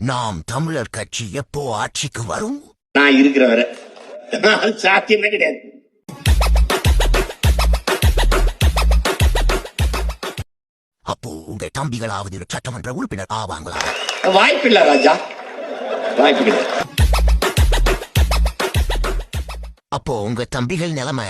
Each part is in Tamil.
நாம் தமிழர் கட்சி எப்போ ஆட்சிக்கு வரும்? நான் இருக்கிற வரை சாத்தியமே கிடையாது. அப்போ உங்க தம்பிகளாவது சட்டமன்ற உறுப்பினர் ஆவாங்களா? வாய்ப்பில்லை ராஜா, வாய்ப்பில்லை. அப்போ உங்க தம்பிகள் நிலைமை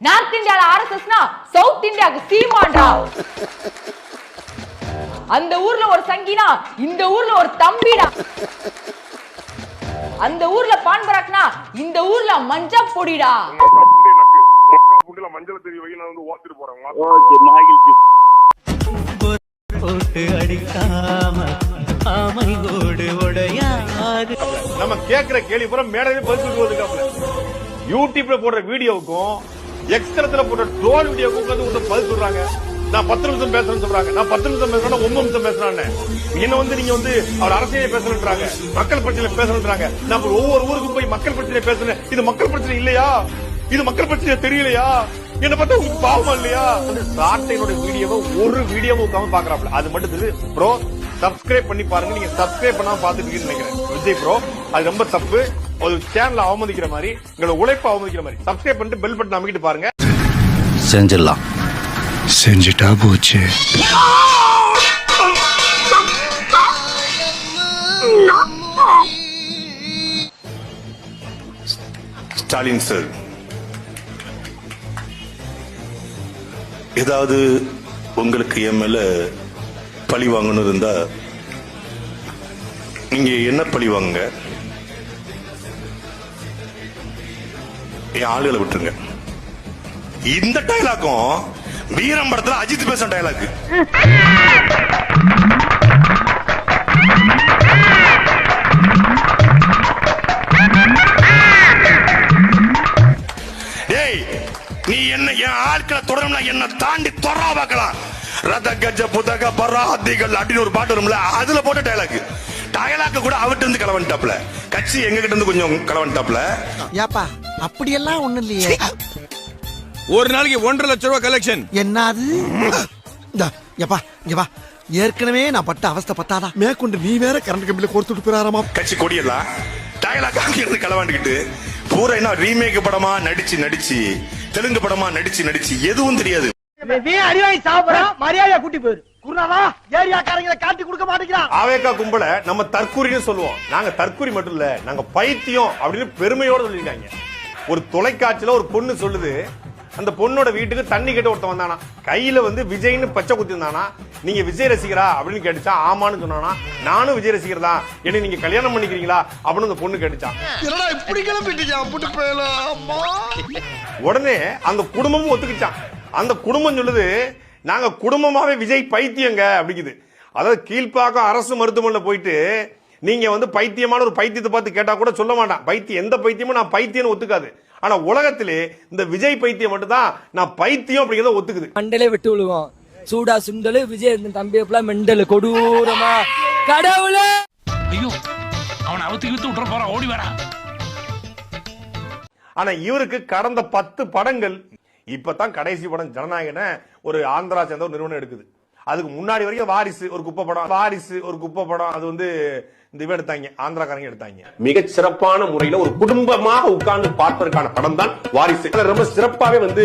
நார்த் இந்தியால ஆர்எஸ்எஸ்னா சவுத் இந்தியாக்கு சீமான்டா. அந்த ஊர்ல ஒரு சங்கினா இந்த ஊர்ல ஒரு தம்பிடா. அந்த ஊர்ல பான் பராக்னா இந்த ஊர்ல மஞ்ச பொடிடா. மஞ்சள் தெரிய வை, நான் வந்து ஓத்திட்டு போறேன். ஓகே, மகிழ்ச்சி. போட்டு அடிக்காம ஆமை ஓடு உடையாது. நம்ம கேக்குற கேள்வி பூரா மேடையில பதில் யூடியூப்ல போடுற வீடியோவுக்கும் எக்ஸ்ட்ரத்துல போடுற ட்ரோல் வீடியோவுக்கும் வந்து பதில் சொல்றாங்க. நான் 10 நிமிஷம் பேசுறேன்னு சொல்றாங்க. நான் 10 நிமிஷம் பேசுறேன், 9 நிமிஷம் பேசுறான்னு என்ன வந்து நீங்க வந்து அவர் அரசியலை பேசணுன்றாங்க, மக்கள் பிரச்சனை பேசணுன்றாங்க. நான் ஒவ்வொரு ஊருக்கு போய் மக்கள் பிரச்சனை பேசுறேன். இது மக்கள் பிரச்சனை இல்லையா? இது மக்கள் பிரச்சனை தெரியலையா? என்ன பார்த்தா உங்களுக்கு பாவமா இல்லையா? சாட்டையோட வீடியோவை ஒரு வீடியோவை உட்காந்து பாக்குறாப்ல. அது மட்டும் தெரியுது ப்ரோ. சப்ஸ்கிரைப் பண்ணி பாருங்க. நீங்க சப்ஸ்கிரைப் பண்ணாம பாத்துட்டு நினைக்கிறேன் விஜய் ப்ரோ, அது ரொம்ப தப்பு. ஒரு சேனல் அவமதிக்கிற மாதிரி, உங்களோட உழைப்பு அவமதிக்கிற மாதிரி. சப்ஸ்கிரைப் பண்ணிட்டு பெல் பட்டன் அமைக்கிட்டு பாருங்க. செஞ்சிடலாம். செஞ்சுட்டா போச்சு. ஸ்டாலின் சார், ஏதாவது உங்களுக்கு என் மேல பழி வாங்கணும் இருந்தா நீங்க என்ன பழி வாங்குங்க, என் ஆளுகளை விட்டுருங்க. இந்த டைலாக்கும் வீரம் படத்துல அஜித் பேசுற டைலாக். டேய், நீ என்ன என் ஆட்களை தொடரணும்னா என்ன தாண்டி தொடரா பார்க்கலாம். ரத கஜ புதக பராதிகள் அப்படின்னு ஒரு பாட்டு வரும்ல, அதுல போட்ட டைலாக் கூட அவர்கிட்ட இருந்து களவன்டாப்ல. கட்சி எங்க கிட்ட இருந்து கொஞ்சம் களவன்டாப்ல. யாப்பா அப்படியெல்லாம் ஒண்ணு இல்லையே. ஒரு நாளைக்கு 1.5 லட்சம் ரூபாய் கலெக்ஷன். என்னது? ஏற்கனவே நான் பட்ட அவஸ்தை பத்தாதா மேற்கொண்டு நீ வேற கரண்ட் கம்பியில கோர்த்துட்டு போறாராமா. கட்சி கொடியெல்லாம் டைலாக் அங்க இருந்து களவாண்டுக்கிட்டு பூரா என்ன ரீமேக் படமா நடிச்சு தெலுங்கு படமா நடிச்சு எதுவும் தெரியாது. மரியாதையா கூட்டி போயிரு. குருநாதா ஏரியாக்காரங்களை காட்டி கொடுக்க மாட்டேங்கிறான். ஆவேக்கா கும்பல நம்ம தற்கூரின்னு சொல்லுவோம். நாங்க தற்கூரி மட்டும் இல்ல, நாங்க பைத்தியம் அப்படின்னு பெருமையோட சொல்லிருக்காங்க. ஒரு தொலைக்காட்சியில ஒரு பொண்ணு சொல்லுது, அந்த பொண்ணோட வீட்டுக்கு தண்ணி கேட்டு ஒருத்தன் வந்தானா, கையில வந்து விஜய்னு பச்சை குத்தி இருந்தானா. நீங்க விஜய் ரசிகரா அப்படின்னு கேட்டுச்சா. ஆமான்னு சொன்னானா. நானும் விஜய் ரசிகர் தான், என்ன நீங்க கல்யாணம் பண்ணிக்கிறீங்களா அப்படின்னு அந்த பொண்ணு கேட்டுச்சான். உடனே அந்த குடும்பமும் ஒத்துக்கிச்சான். அந்த குடும்பம் சொல்லுது, நாங்க குடும்பமாவே விஜய் பைத்தியங்க அப்படிங்குது. அதாவது கீழ்ப்பாக்கம் அரசு மருத்துவமனையில போயிட்டு நீங்க வந்து பைத்தியமான ஒரு பைத்தியத்தை பார்த்து கேட்டா கூட சொல்ல மாட்டான். பைத்தியம் எந்த பைத்தியமும் நான் பைத்தியம்னு ஒத்துக்காது. ஆனா உலகத்திலே இந்த விஜய் பைத்தியம் மட்டும் தான் நான் பைத்தியம் அப்படிங்கறத ஒத்துக்குது. மண்டலே விட்டு விழுவோம். சூடா சுண்டலு விஜய் தம்பி மெண்டல் கொடூரமா. கடவுளே, ஐயோ அவனை அவுத்து விட்டு விட்டுற போறான், ஓடி வரா. ஆனா இவருக்கு கடந்த 10 படங்கள், இப்பதான் கடைசி படம் ஜனநாயகன ஒரு ஆந்திரா சேர்ந்த ஒரு நிறுவனம் எடுக்குது. அதுக்கு முன்னாடி வரைக்கும் வாரிசு ஒரு குப்பை படம், அது வந்து இந்த இவன் எடுத்தாங்க, ஆந்திராக்காரங்க எடுத்தாங்க. மிக சிறப்பான முறையில ஒரு குடும்பமாக உட்கார்ந்து பார்ப்பதற்கான படம் தான் வாரிசு. ரொம்ப சிறப்பாவே வந்து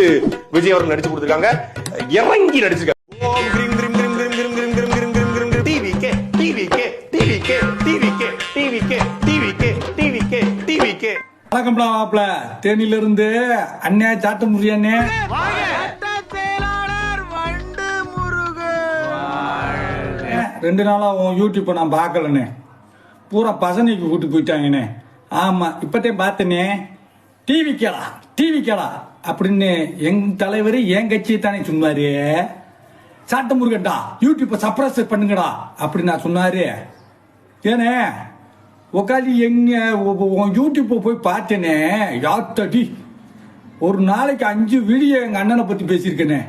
விஜய் அவர்கள் நடிச்சு கொடுத்திருக்காங்க, இறங்கி நடிச்சிருக்காங்க. தேனில இருந்து அண்ணே சாட்டு முறியானே. ரெண்டு நாளா உன் யூடியூப் நான் பார்க்கலண்ணே, பூரா பசனைக்கு கூட்டு போயிட்டாங்கண்ணே. ஆமா, இப்பத்தே பார்த்தனே. டிவி கேளா அப்படின்னு எங் தலைவர் என் கட்சியை தானே சொன்னாரு. சாட்டு முருகன்டா யூடியூப்பை சப்ரஸ் பண்ணுங்கடா அப்படின்னு நான் சொன்னாரு. ஏனே உக்காந்து எங்க யூடியூப்பை போய் பார்த்தேனே, யாத்தடி ஒரு நாளைக்கு 5 வீடியோ எங்க அண்ணனை பத்தி பேசியிருக்கேனே.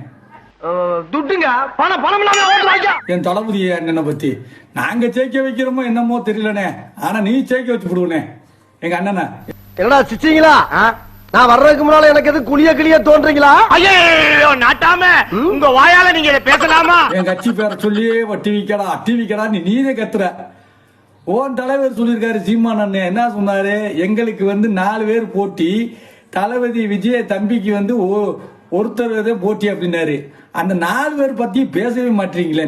துட்டுங்க பணம் என் தளபதி அண்ணனை பத்தி நாங்க ஜெயிக்க வைக்கிறோமோ என்னமோ தெரியலனே, ஆனா நீ ஜெயிக்க வச்சு விடுவனே எங்க அண்ணனை. என்னடா சிச்சிங்களா? நான் வர்றதுக்கு முன்னால எனக்கு எது கிளிய தோன்றீங்களா? ஐயோ நாட்டாம உங்க வாயால நீங்க இத பேசலாமா? என் கட்சி பேரை சொல்லியே டிவிக்கடா நீதே கத்துற. ஓன் தலைவர் சொல்லியிருக்காரு சீமான் அண்ணன் என்ன சொன்னாரு, எங்களுக்கு 4 பேர் போட்டி, தளபதி விஜய் தம்பிக்கு ஒருத்தர் போட்டி அப்படின்னாரு. அந்த 4 பேர் பத்தி பேசவே மாட்டீங்களே.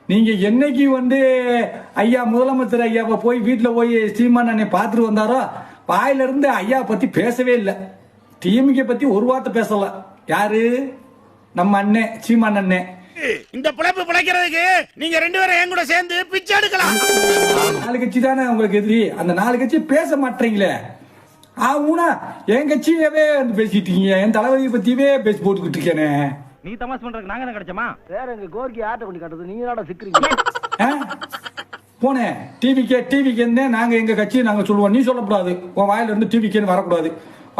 நீங்க என்னைக்கு ஐயா முதலமைச்சர் ஐயாவை போய் வீட்டுல போய் சீமான் அண்ணனை பார்த்துட்டு வந்தாரோ வாயில இருந்து ஐயா பத்தி பேசவே இல்லை. டிஎம்கே பத்தி ஒரு வார்த்தை பேசல. யாரு? நம்ம அண்ணன் சீமான் அண்ணன். இந்த பிழைப்பு பிழைக்கிறதுக்கு நீங்க 2 பேரும் என் கூட சேர்ந்து பிச்சை எடுக்கலாம். 4 கட்சி தானே உங்களுக்கு எதிரி. அந்த 4 கட்சி பேச மாட்டீங்களே. ஆனா என் கட்சியவே பேசிட்டீங்க, என் தளபதியை பத்தியவே பேசி போட்டுக்கிட்டு இருக்கேனே. நீ தமாஸ் பண்றதுக்கு நாங்க தான் கிடைச்சோமா? வேற எங்க கோர்க்கி ஆட்ட கொண்டு காட்டுறது நீங்க தான சிக்கிறீங்க. போனே டிவிக்கு நாங்க எங்க கட்சியை நாங்க சொல்லுவோம், நீ சொல்லக்கூடாது. உன் வாயில இருந்து டிவிக்கேன்னு வரக்கூடாது.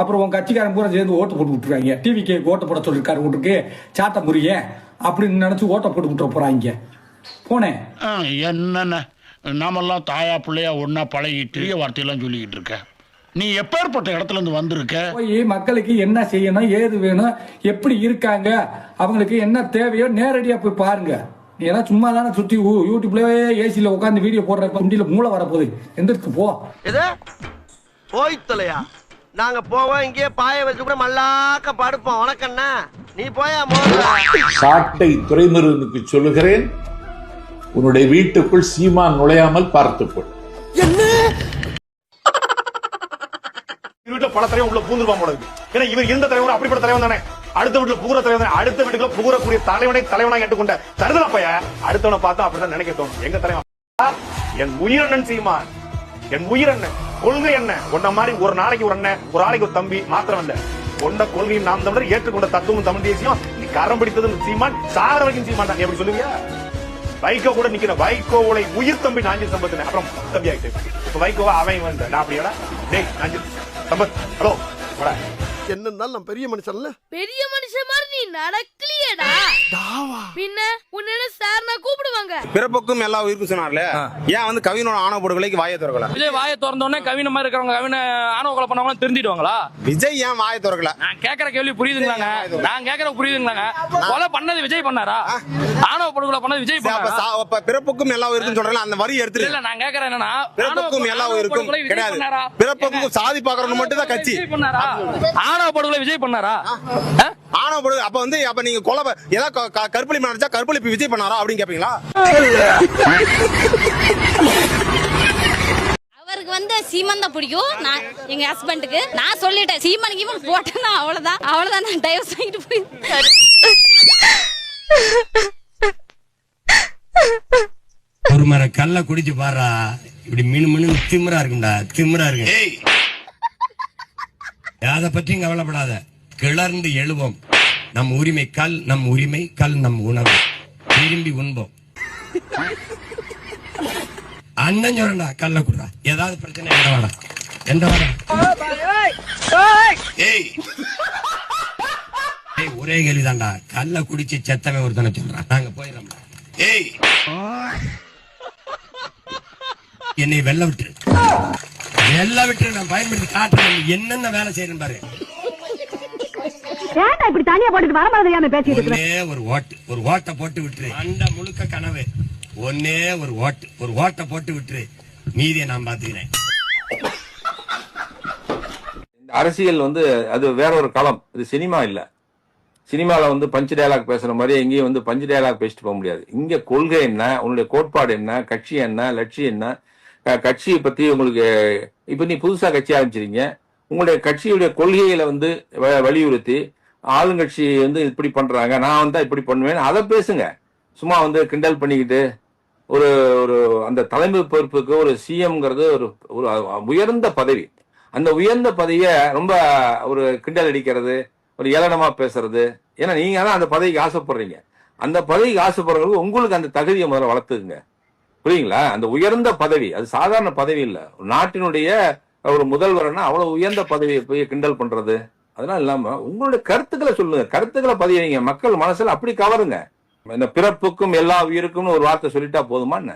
அப்புறம் உன் கட்சிக்காரன் பூரா சேர்ந்து ஓட்டு போட்டு விட்டுருவாங்க. டிவிக்கு ஓட்டு போட சொல்லிருக்காரு, ஓட்டுக்கு சாட்ட முறிய அப்படின்னு நினைச்சு ஓட்ட போட்டு விட்டுற போறாங்க. போனேன் என்னென்ன நாமெல்லாம் தாயா பிள்ளையா ஒன்னா பழகிட்டு வார்த்தையெல்லாம் சொல்லிக்கிட்டு இருக்க. நீ எப்பேற்பட்ட இடத்துல இருந்து வந்திருக்க? போய் மக்களுக்கு என்ன செய்யணும், ஏது வேணும், எப்படி இருக்காங்க, அவங்களுக்கு என்ன தேவையோ நேரடியா போய் பாருங்க. நீ எல்லாம் சும்மா தானே சுத்தி யூடியூப்லயே ஏசில உட்காந்து வீடியோ போடுற குண்டியில மூளை வரப்போகுது. எந்திரிச்சு போ. போய் தொலையா. நாங்க போவோம், இங்கே பாய வச்சு கூட மல்லாக்க படுப்போம். வணக்கண்ணா, நீ போயா. சாட்டை துரைமுருகனுக்கு சொல்லுகிறேன், உன்னுடைய வீட்டுக்குள் சீமான் நுழையாமல் பார்த்துக்கொள். வீட்டுல பல தலைவன் உள்ள பூந்துருவான் போல இருக்கு. ஏன்னா இவர் இருந்த தலைவர் அப்படிப்பட்ட தலைவன் தானே. அடுத்த வீட்டுல புகுற தலைவன், அடுத்த வீட்டுக்குள்ள புகுறக்கூடிய தலைவனை ஏற்றுக்கொண்ட தருதல பைய அடுத்தவனை பார்த்தா அப்படிதான் நினைக்க தோணும். எங்க தலைவன் என் உயிரண்ணன் சீமான், என் உயிரண்ணன். கொள்கை என்ன? உன்ன மாதிரி ஒரு நாளைக்கு ஒரு அண்ணன், ஒரு ஆளைக்கு ஒரு தம்பி மாத்திரம் இல்ல. கொண்ட கொள்கையும் நாம் தமிழர், ஏற்றுக்கொண்ட தத்துவம் தமிழ் தேசியம். நீ கரம் பிடித்தது சீமான், சாகர வரைக்கும் சீமான் தான். நீ எப்படி சொல்லுவியா? வைகோ கூட நிக்கிற வைகோவுளை உயிர் தம்பி நாஞ்சில் சம்பத்தின அப்புறம் தம்பி ஆகிட்டு. இப்ப வைகோவா அவன் வந்த நான் அப்படியா? டேய் நாஞ்சில் சம்பத், ஹலோ என்ன இருந்தாலும் நான் பெரிய மனுஷன்ல. பெரிய மனுஷன் மாதிரி நீ நடக்கலையேடா. பின்ன உன்ன சார் நான் கூப்பிடுவாங்க. பிறப்புக்கும் எல்லா உயிருக்கும் சொன்னார்ல, ஏன் கவினோட ஆணவ படுகொலைக்கு வாயை திறக்கல? விஜய் வாயை திறந்த உடனே கவின மாதிரி இருக்கிறவங்க கவின ஆணவ கொலை பண்ணவங்க தெரிஞ்சிடுவாங்களா? விஜய் ஏன் வாயை திறக்கல? நான் கேக்குற கேள்வி புரியுதுங்களாங்க? நான் கேக்குற புரியுதுங்களாங்க? கொலை பண்ணது விஜய் பண்ணாரா? ஆணவ படுகொலை பண்ணது விஜய் பண்ணாரா? அப்ப பிறப்புக்கும் எல்லா உயிருக்கும் சொல்றேன், அந்த வரி எடுத்து. இல்ல நான் கேக்குறேன் என்னன்னா, பிறப்புக்கும் எல்லா உயிருக்கும் கிடையாது. பிறப்புக்கும் சாதி பாக்குறவங்க மட்டும் தான் கட்சி. ஆணவ படுகொலை விஜய் பண்ணாரா? ஆணவ படுகொலை அப்ப நீங்க கொலை ஏதாவது கற்பழிப்பு நடந்தா கற்பழிப்பு விஜய் பண்ணாரா அப்படின்னு கேப்பீங்களா? அவருக்கு சீமான் தான் பிடிக்கும். நான் எங்க ஹஸ்பண்டுக்கு நான் சொல்லிட்டேன், சீமானுக்கு இவன் போட்டேன்னா அவ்வளவுதான் நான் டைவர்ஸ் ஆகிட்டு போயிருக்கேன். ஒரு மர கல்ல குடிச்சு பாரா, இப்படி மினு திமிரா இருக்கும்டா, திமிரா இருக்கு. அதை பற்றியும் கவலைப்படாத, கிளர்ந்து எழுவோம். நம் உரிமை கல், நம் உரிமை கல், நம் உணவு விரும்பி உண்போம். அண்ணன் சொல்றா, கல்ல குடுறா, ஏதாவது பிரச்சனை எந்த வாடா ஒரே கேள்விதான்டா, கல்ல குடிச்சு செத்தவன் ஒருத்தனை சொல்றான். நாங்க போயிடலாம். என்னை வெள்ள விட்டு நான் பயன்படுத்தி காட்டுறேன், என்னென்ன வேலை செய்யறேன் பாரு. இப்படி தனியா போட்டுட்டு வர மாதிரி பேசிட்டு ஒரு ஓட்டை போட்டு விட்டுரு. அந்த முழுக்க கனவு ஒன்னே ஒரு ஓட்டை போட்டு விட்டுரு, மீதியை நான் பாத்துக்கிறேன். அரசியல் அது வேற ஒரு களம், இது சினிமா இல்ல. சினிமால பஞ்ச் டயலாக் பேசுற மாதிரி எங்கேயும் பஞ்ச் டயலாக் பேசிட்டு போக முடியாது. இங்க கொள்கை என்ன, உன்னுடைய கோட்பாடு என்ன, கட்சி என்ன, லட்சியம் என்ன, கட்சியை பத்தி உங்களுக்கு இப்ப நீ புதுசா கட்சி ஆரம்பிச்சிருக்கீங்க, உங்களுடைய கட்சியுடைய கொள்கையில வலியுறுத்தி ஆளுங்கட்சி இப்படி பண்றாங்க, நான் இப்படி பண்ணுவேன், அதை பேசுங்க. சும்மா கிண்டல் பண்ணிக்கிட்டு ஒரு ஒரு அந்த தலைமை பொறுப்புக்கு ஒரு சிஎம்ங்கிறது ஒரு ஒரு உயர்ந்த பதவி. அந்த உயர்ந்த பதவியை ரொம்ப ஒரு கிண்டல் அடிக்கிறது, ஒரு ஏளனமா பேசுறது. ஏன்னா நீங்க தான் அந்த பதவிக்கு ஆசைப்படுறீங்க. அந்த பதவிக்கு ஆசைப்படுறவங்களுக்கு உங்களுக்கு அந்த தகுதியை முதல்ல வளர்த்துக்குங்க. புரியுங்களா? அந்த உயர்ந்த பதவி அது சாதாரண பதவி இல்ல. நாட்டினுடைய ஒரு முதல்வர்னா அவ்வளவு உயர்ந்த பதவியை போய் கிண்டல் பண்றது, அதெல்லாம் இல்லாம உங்களுடைய கருத்துக்களை சொல்லுங்க, கருத்துக்களை பதிவீங்க, மக்கள் மனசுல அப்படி கவருங்க. இந்த பிறப்புக்கும் எல்லா உயிருக்கும் ஒரு வார்த்தை சொல்லிட்டா போதுமா என்ன?